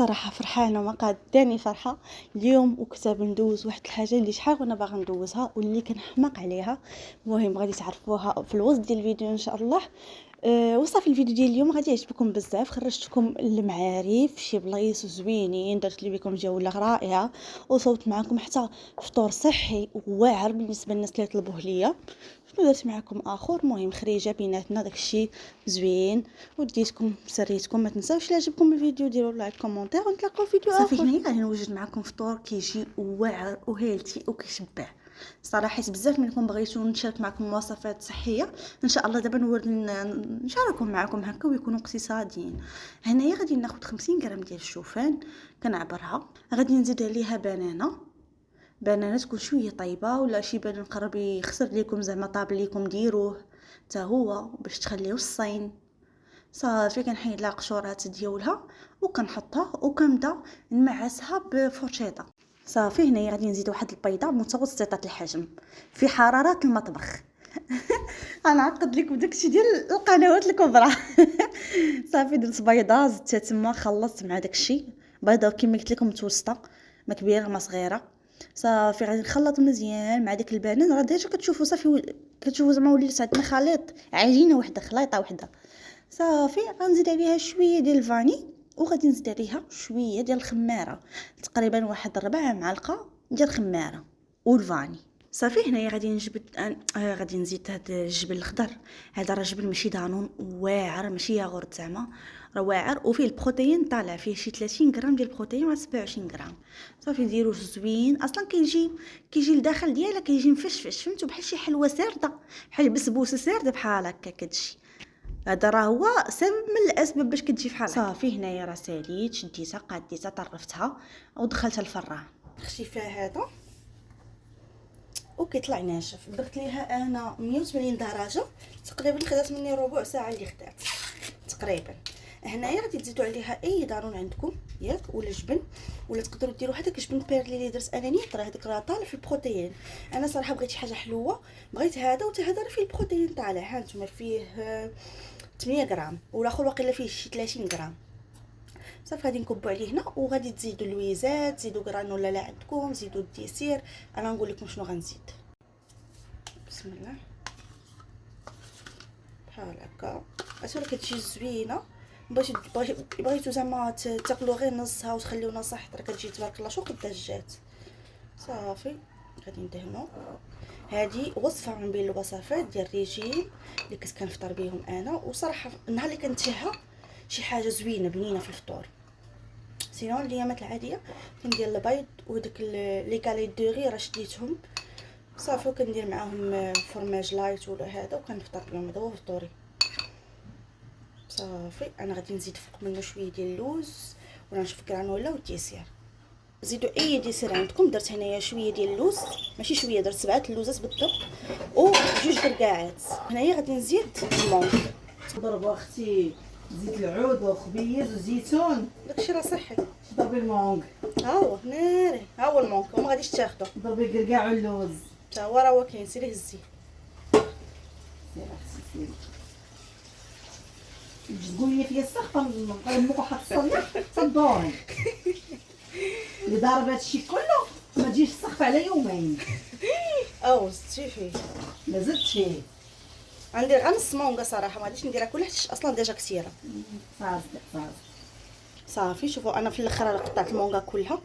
صراحة فرحانة وما قاداني فرحة اليوم، وكنت ندوز واحد الحاجة اللي شحال وانا باغا ندوزها واللي كنحماق عليها. المهم غادي تعرفوها في الوسط ديال الفيديو ان شاء الله. وصافي الفيديو ديال اليوم غادي يعجبكم بزاف. خرجتكم المعارف شي بلايص زوينين، درت لي بكم جوله رائعه، وصوت معكم حتى فطور صحي وواعر بالنسبه للناس اللي طلبوه ليا. شنو درت معكم اخر؟ المهم خريجه بيناتنا داكشي زوين وديتكم سريتكم. ما تنساوش الا عجبكم الفيديو ديروا لايك كومونتير ونتلاقاو في فيديو اخر. صافي هنايا غادي نوجد معكم فطور كيجي واعر وهيلتي وكيشبع صراحه. بزاف منكم بغيتو نشارك معكم وصفات صحيه، ان شاء الله دابا نوري نشاركهم معكم هكا ويكونوا اقتصاديين. هنايا غادي ناخذ 50 غرام ديال الشوفان كنعبرها، غادي نزيد عليها بنانه تكون شويه طيبه، ولا شي بنان قرب يخسر لكم زعما طاب ليكم ديروه حتى هو باش تخليوه الصين. صافي كنحيد لها قشورات ديالها وكنحطها وكنبدا نمعسها بفرشيطه. صافي هنايا غادي نزيد واحد البيضه متوسطه الحجم في حراره المطبخ. غنعقد لكم داكشي ديال القنوات الكبرى. صافي درت بيضه زدتها تما، خلطت مع داكشي. بيضه كما قلت لكم متوسطه، ما كبيره ما صغيره. صافي غادي نخلط مزيان مع داك البنان. راه ديجا كتشوفوا صافي كتشوفوا زعما ولات عندنا خليط، عجينه وحده، خليطه وحده. صافي غنزيد عليها شويه ديال الفاني، وغادي نزيد عليها شويه ديال الخماره، تقريبا واحد 4 معلقه ديال الخماره والفاني. صافي هنايا غادي نجبد غادي نزيد هاد الجبن الخضر. هذا راه جبن ماشي دانون، واعر ماشي ياغورت زعما، راه واعر وفيه البروتين طالع، فيه شي 30 غرام ديال البروتين ولا 27 غرام. صافي ديروه زوين، اصلا كيجي لداخل ديالها كيجي مفشفش، فهمتوا؟ بحال شي حلوه سارده، بحال البسبوسه سارده بحال هكا كتجي. هذا راه هو سبب من الاسباب باش كتجي بحال هكا. صافي هنايا راه ساليت، شديتها قاديتها طرفتها ودخلتها الفران. خشيفه هذا وكيطلع ناشف. درت ليها انا 180 درجه تقريبا، خدات مني ربع ساعه اللي خدات تقريبا. هنايا غادي تزيدوا عليها اي دانون عندكم ياك، ولا جبن، ولا تقدروا ديروا هذاك الجبن بيرلي اللي درت انا نيت، راه هذاك راه طالع في البروتين. انا صراحه بغيت شي حاجه حلوه، بغيت هذا، وتا هذا راه فيه البروتين طالع. ها نتوما فيه 8 غرام، والاخر واقيلا فيه شي 30 غرام. صافي غادي نكبوا عليه هنا، وغادي تزيدوا اللويزات، تزيدوا غرانولا لا عندكم، زيدوا الديسير. انا نقول لكم شنو غنزيد. بسم الله بحال هكا. اصلا كتجي زوينه. بغيتو زعما تاكلوا غير نصها وتخليو نصها، حتى كتجي تبارك الله شوق الدجاجات. صافي غادي ندهنوا. هذه وصفه من بين الوصفات ديال الريجيم اللي كنت كنفطر بهم انا، وصراحه النهار اللي كنتشهى شي حاجه زوينه بنينه في الفطور. سينون الايامات العاديه كندير البيض وداك لي كاليت دو غي راه شديتهم. صافي وكندير معاهم فرماج لايت ولا هذا، وكنفطر بهم. هذا هو فطوري. صافي انا غادي نزيد فوق منه شويه ديال اللوز، ولا نشوف كرانولا وديسير. زيدوا اي ديسير عندكم. درت هنايا شويه ديال اللوز، ماشي شويه، درت 7 اللوزات بالضبط، وجوج دركاعات. هنايا غادي نزيد المونك. ضربوا اختي زيت العود وخبيز وزيتون، داكشي راه صحي. ضربي المونك، ها هو ناري، ها هو المونك، وما غاديش تاخذوا. ضربي كركاع واللوز، حتى هو راه كاين. سيري هزي، سير اختي سيري. تقول لي فيا السخطه نقلب لكم حط الصليب تدوري. اللي ضارب هادشي كله ما تجيش السخف على يومين. زدتي فيه؟ ما زدتش فيه. غندير غير نص مونكا صراحه، ما غاديش نديرها كلها حيت اصلا ديجا كثيره. صافي شوفوا انا في الاخر قطعت المونكا كلها.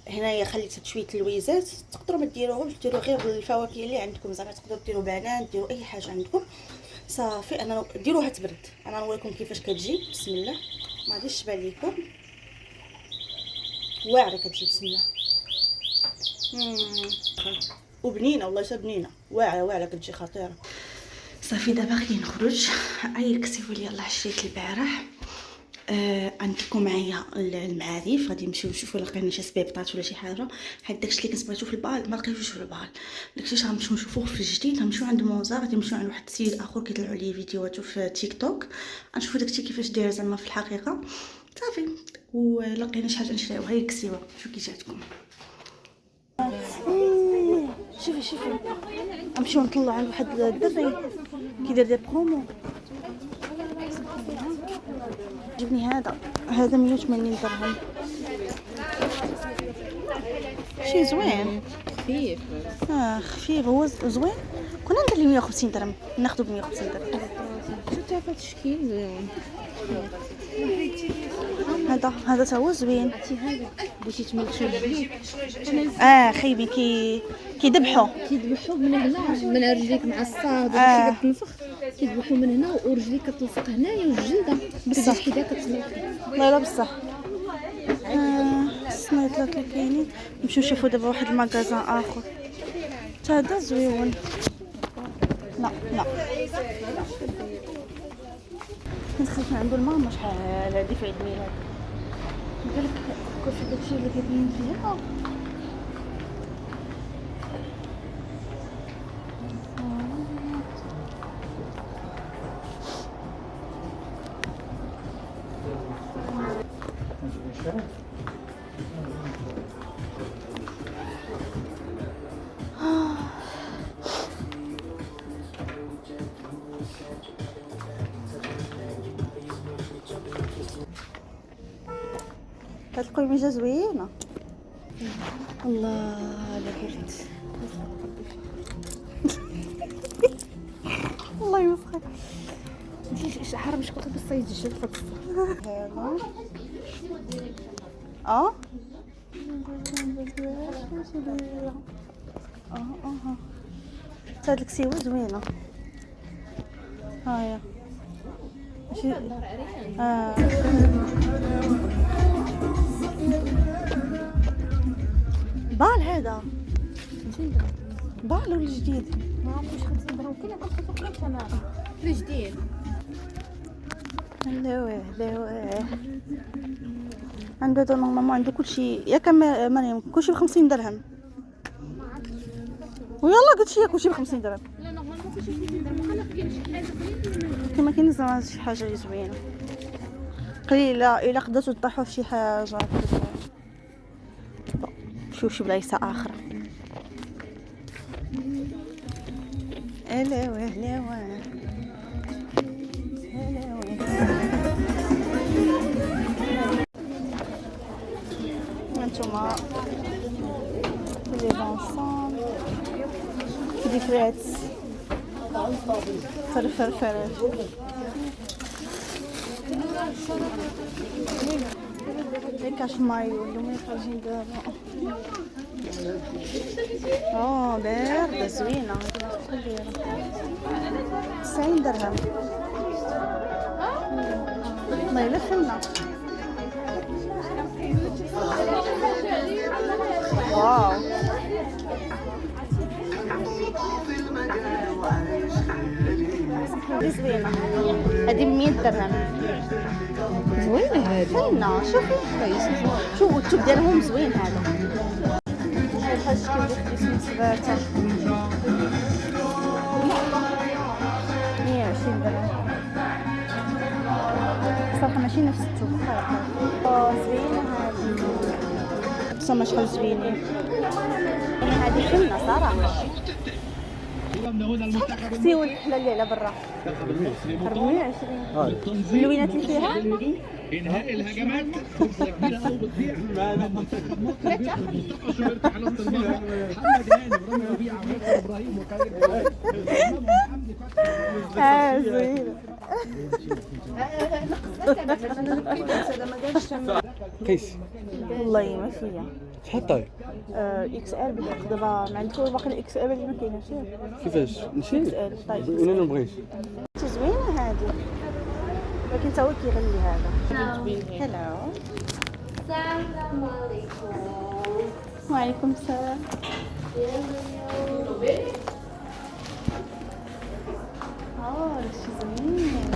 هنايا خليت شويه اللويزات، تقدروا ما ديروهمش، ديروا غير الفواكه اللي عندكم، زعما تقدروا ديروا بنان، ديروا اي حاجه عندكم. صافي انا ديروها تبرد. انا نوريكم كيفاش كتجي. بسم الله، ما غاديش تبان لكم واعره كتجي. بسم الله. وبنينه والله حتى بنينه، واعره كتجي خطيره. صافي دابا غادي نخرج. كتبوا لي يلاه شريت البارح. عندكم معايا المعارف، غادي نمشيو نشوفوا لقينا شي سبيبطات ولا شي حاجه. حيت داكشي اللي كنت بغيتو في البال ما لقيتوش في البال. داكشي غنمشيو نشوفوه في الجديد. غنمشيو عند موزه، غادي نمشيو عند واحد السيد اخر كيطلعوا عليه فيديوهاتو في تيك توك، غنشوفوا داكشي كيفاش داير زعما في الحقيقه. صافي ولقينا شي حاجه نشريوها. هي كسيوه، شوفوا كي جاتكم. شوفي نمشيو نطلعوا عند واحد الدري كيدير دي برومو. جبني هذا 180 درهم. شي زوين خفيف. خفيف هو زوين. كنا ندير لي 150 درهم، ناخذو ب 150 درهم. شفت هذا التشكيل زوين. هذا تا هو زوين. عرفتي هذا بغيتي تملكشو رجليك خايبين كيذبحوا من هنا من رجليك مع الصاد وكي كتنفخ كيذبحوا من هنا ورجليك كتلصق هنايا والجلده بصح كذا كتسمع. لا بصح. السنايطلات اللي كاينين نمشيو نشوفوا دابا واحد المغازان اخر تا هذا زويون. لا ندخلت من عندو الماما شحال هادي في عيد ميلاد. قالك كيف داكشي اللي كاين فيها هاد القميجه زوينه. الله لا برد. الله يوفقك. شحال باش كنت بالصيد جات هذا هاد الكسيوه زوينه. هاهي ماشي بال هذا بال ولا جديد؟ ما عرفتش 50 درهم كاين كنت انا جديد. لا عنده هذا نورمالمون عنده كلشي ياك مريم كلشي ب50 درهم. ويلا قلت لي كلشي ب50 درهم. لا نورمالمون كلشي ب 50 درهم. انا كاين شي حاجه كما كاين زعما شي حاجه زوينه قليله الا قدرتو تطيحوا في شي حاجه. شوف شي بلايصه اخرى. هانتوما لي بونسون دي فريت فرفر كاش مايو اللي ما خارجين دابا. باردة زوينة 90 درهم. ما يلفلنا. واو هذه زوينة. هذه ب100 درهم. زوينه هذه. زوينة شوفي شوفوا التوب ديالهم زوين. هذا هاد الشكل ديال كريسمس بارتا 120 درهم. صراحة ماشي نفس التوب زوينة هذه. بصح شحال زوينين. هذه فنة صراحة. شحال الحلة اللي على برا 420. اللوينات اللي فيها انهاء الهجمات فرصه كبيره قوي بتضيع من منتخب مصر شهرت حراسه المرمى محمد هاني ورامي ربيعه ومحمد ابراهيم وخالد زوينة. قيس والله ما فيا شحال طاي اكس ال بدات دابا ما عندكم باقي الاكس ال اللي ما كايناش. كيفاش نشي ال طيب انا ما بغيتش. زوينه هذه ولكن تا هو كيغلي هذا. هلو السلام عليكم. وعليكم السلام. شي زوين.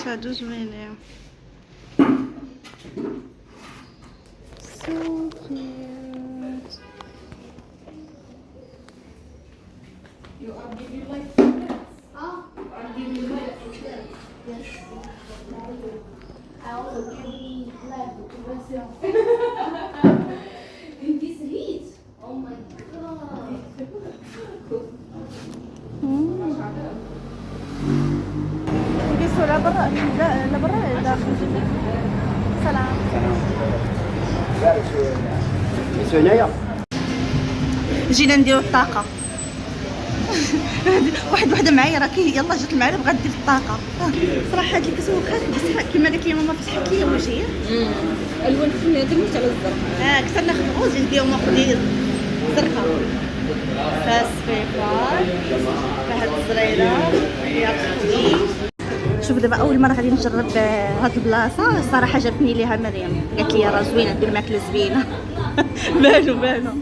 هادو زوينين. So cute. يقيسوا لا برا لا برا لا داخل. سلام. جينا نديرو الطاقة. وحده معايا راه يلا جات المعرف بغات دير الطاقة. صراحة هاد الكاس واخا بصح كيما قالت لي ماما فتحت لي وجهي. الوان فينا درت على الزرقاء. كثر ناخذ روز نديرو ناخذ زرقاء. فالصفيفات فهاد الزريرة يا اختي. شوف دابا اول مره غادي نجرب هاد البلاصه. الصراحه جابتني ليها مريم قالت لي راه زوينه دير ماكله زوينه. بانوا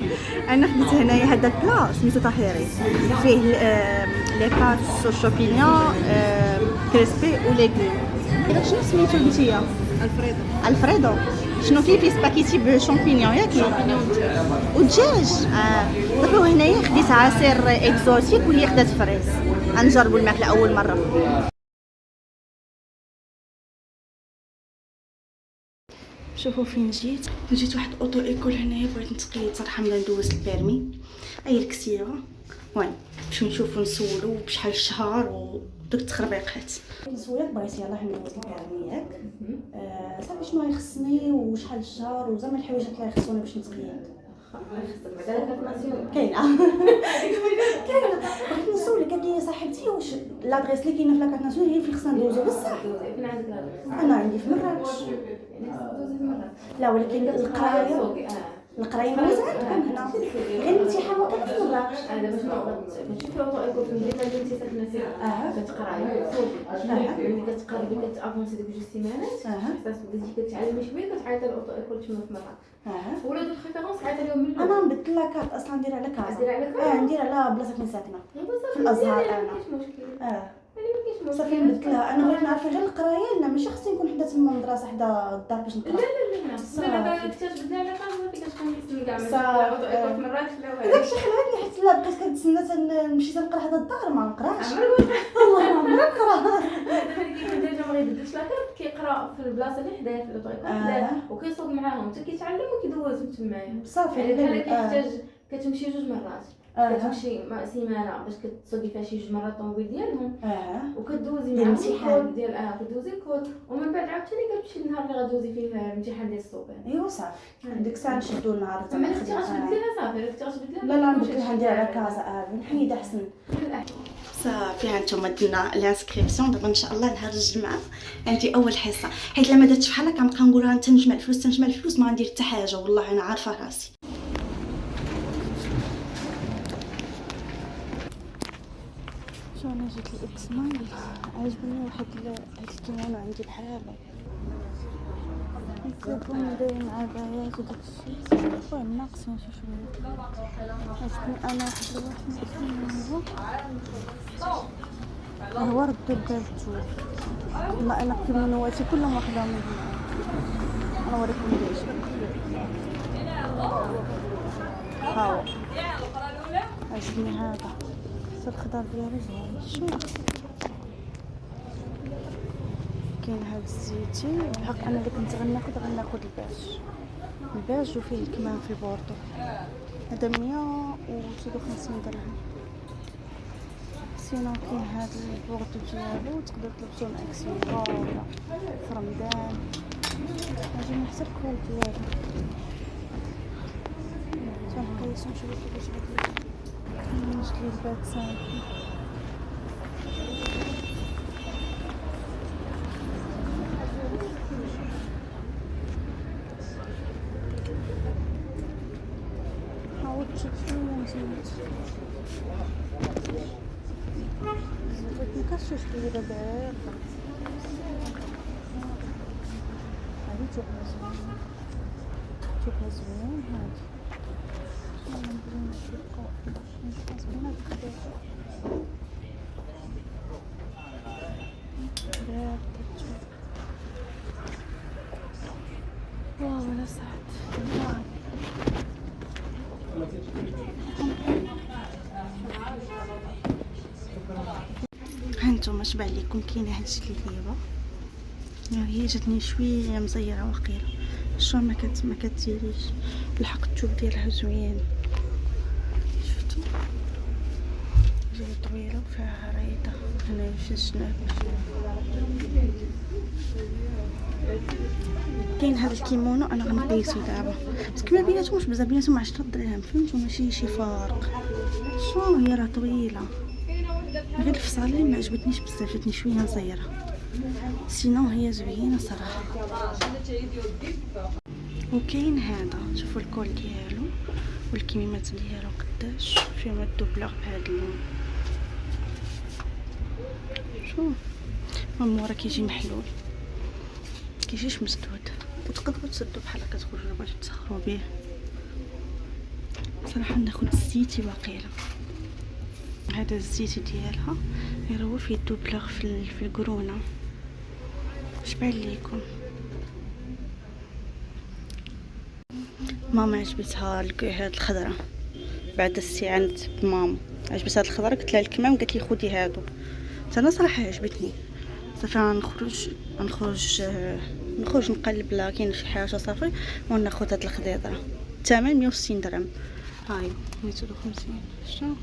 انا خديت هنايا هذا البلا سميتو طاهيري فيه لي بات سو شوبينيون كريسبي وليغوم. شنو سميتو نتيا؟ الفريدو. شنو فيه سباكيتي بشامبينيون ياك ودجاج. صافي وهنايا خديت عصير اكزوتيك واللي خدات فريز. غنجربوا الماكله اول مره. شوفوا فين جيت واحد اوتو ايكول هنايا بغيت نتقيد صراحه ملي ندوز البيرمي. اي الكسيره المهم نمشيو نشوفو نسولو بشحال الشهر ودوك التخربيقات. نسولك بغيتي يلاه ندوز البيرمي ياك صافي شنو يخصني وشحال الشهر وزعما الحوايجات اللي يخصوني باش نتقيد. كاينه بغيت نسولك. قالت لي صاحبتي واش لادريس اللي كاينه في لاكارت ناسيونال هي اللي خصنا ندوزو بصح. انا عندي في مراكش. لا ولكن القرايه مازال عندكم هنا غير الامتحان وقت في مراكش. باش ماشي في اوطو ايكول في المدينه اللي انت ساكنه فيها كتقراي ملي كتقربي كتافونسي ديك 2 سيمانات حتى بديتي كتعلمي شويه كتعيطي لاوطو ايكول تما في مراكش. ولاد الريفيرونس عيط لهم من انا نبدل لاكارت اصلا ندير على كازا. ندير على بلاصه فين ساكنه في الازهر. انا صافي نبدلها. انا بغيت نعرف غير القرايه لا ماشي خصني نكون حدا تما المدرسه حدا الدار باش نقرا. لا دابا كتجبدنا على كازا كتكون كتسني كاع اوطو ايكول في مراكش لا داكشي حلاني حيت لا بقيت كنتسنى نمشي تنقرا حدا الدار ما نقراش. والله ما عمري نقرا. دابا اللي كيكون ديجا ما يبدلش لاكارت كيقرا في البلاصه اللي حدايا في الاوطو ايكول وكيصوب معاهم حتى كيتعلم وكيدوزهم تمايا. صافي يعني بحال كيحتاج كتمشي 2 مرات. كتمشي سيمانه باش كتصوبي فيها شي 2 مرات الطوموبيل ديالهم وكدوزي معاهم الكود ديال كدوزي الكود ومن بعد عاوتاني كتمشي النهار اللي غدوزي فيه الامتحان ديال الصوبان. ايوا صافي ديك الساعه نشدو النهار اما الا كنتي غتبدليها صافي كنتي غتبدليها لا نبدلها ندير على كازا نحيد احسن. صافي هانتوما درنا الانسكريبسيون. دابا ان شاء الله نهار الجمعه عندي اول حصه حيت لما درت بحال هكا كنبقى نقول راه تنجمع الفلوس ما غندير حتى حاجه. والله انا عارفه راسي. شو انا جيت الاكس مايل عجبني واحد هاد الكيمونو عندي بحال هذا يكون داير مع عبايات وداكشي. المهم ناقصين شي شويه. عجبني انا واحد الواحد هو ردو البال تشوف. بما انا كيمونواتي كلهم واخداهم من هنا. انا وريكم اللي عجبني. هاو عجبني هذا الخضار ديالو زوين. شوف كاين هاد الزيتي بحق انا اللي كنت غناخد الباج وفيه الكمام في بورطو. هذا 150 درهم. سينو كاين هاد البورطو ديالو تقدر تلبسو مع اكسسوار ولا فرمدان. عجبني حتى الكوال ديالو. تنقيسو نشوفو كيفاش غادي نشري الباك صافي. حاولت نشوف شويه مزيان. مكنشوفش كيفاش داير هادي تشوفها زوين هادي. ولا ساعات هانتوما شبع ليكم. كاينه هاد الجليبه هي جاتني شويه مزيره وقيله شو ما كتزيديش بالحق الثوب ديالها زوين شفتوا جايه طويله وفيها عريضه هنا في الجناب. كاين هذا الكيمونو انا غنقيسو دابا باسكو ما بيناتهمش بزاف، بيناتهم 10 دراهم فهمتوا ماشي شي فرق. شو هي راه طويله غير الفصاله ما عجبتنيش بزاف جاتني شويه مزيره سينو هي زوينه صراحه. وكاين هذا شوفوا الكول ديالو والكميمات ديالو قداش فيهم الدوبلور بهذا اللون. شو من مورا كيجي محلول كيجيش مسدود وتقدروا تسدوا بحال هكا تخرجوا باش تسخروا به. صراحه ناخذ الزيتي واقيلا هذا الزيت ديالها غير هو فيه الدوبلور في القرونه. شبان ليكم ماما عجبتها هاد الخضره بعد استعانت بماما عجبتها هاد الخضره قلت لها الكمام قالت لي خدي هادو. انا صراحه عجبتني صافي نخرج نقلب لا كاين شي حاجه صافي وناخذ هاد الخضيره. الثمن 160 درهم. هاي 150 شنو